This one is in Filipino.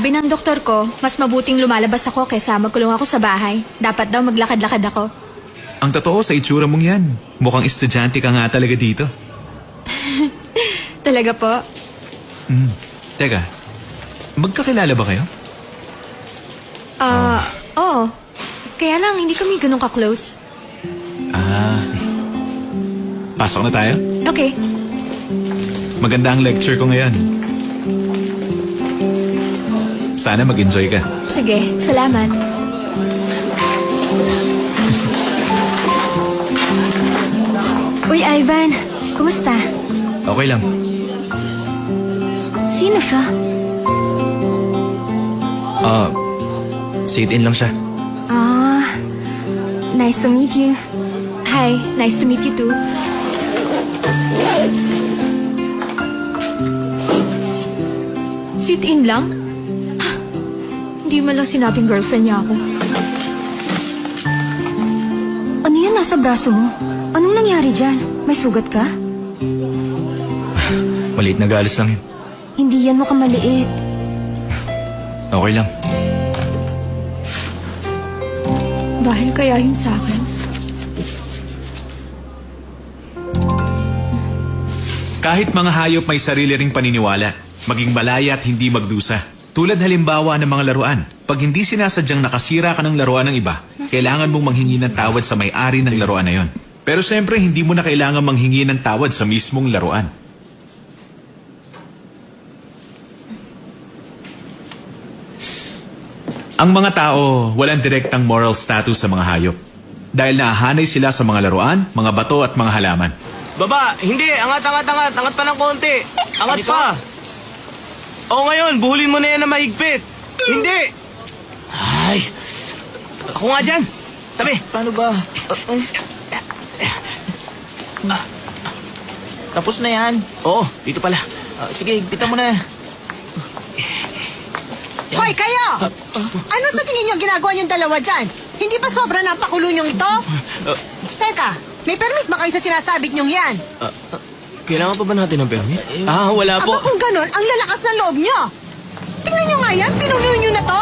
Sabi ng doktor ko, mas mabuting lumalabas ako kaysa magkulong ako sa bahay. Dapat daw maglakad-lakad ako. Ang totoo sa itsura mong yan. Mukhang estudyante ka nga talaga dito. Talaga po? Teka, magkakilala ba kayo? Oo. Kaya lang, hindi kami ganun ka-close. Pasok na tayo? Okay. Maganda ang lecture ko ngayon. Sana mag-enjoy ka. Sige, salamat. Uy, Ivan. Kumusta? Okay lang. Sino siya? Sit-in lang siya. Nice to meet you. Hi, nice to meet you too. Sit-in lang? Hindi mo lang sinabing girlfriend niya ako. Ano yan nasa braso mo? Anong nangyari dyan? May sugat ka? Maliit na galos lang yun. Hindi yan mukhang maliit. Okay lang. Dahil kaya yun sa akin. Kahit mga hayop may sarili ring paniniwala, maging malaya at hindi magdusa. Tulad halimbawa ng mga laruan. Pag hindi sinasadyang nakasira ka ng laruan ng iba, kailangan mong manghingi ng tawad sa may-ari ng laruan na yon. Pero siyempre, hindi mo na kailangan manghingi ng tawad sa mismong laruan. Ang mga tao, walang direktang moral status sa mga hayop. Dahil naahanay sila sa mga laruan, mga bato at mga halaman. Baba, hindi. Angat. Angat pa ng konti. Angat pa. O ngayon, buhulin mo na yan na mahigpit. Hindi. Ay. Ako nga dyan. Tabi. Paano ba? Tapos na yan. Oo, dito pala. Sige, bitan mo na. Hoy, kayo! Ano sa tingin niyo ginagawa niyong dalawa dyan? Hindi ba sobra na ang pakulo niyong ito? Teka, may permit ba kayo sa sinasabit niyong yan? Kailangan pa ba natin ng permit? Wala po. Aba kung ganon, ang lalakas ng loob niyo! Tingnan niyo nga yan, pinuno niyo na to!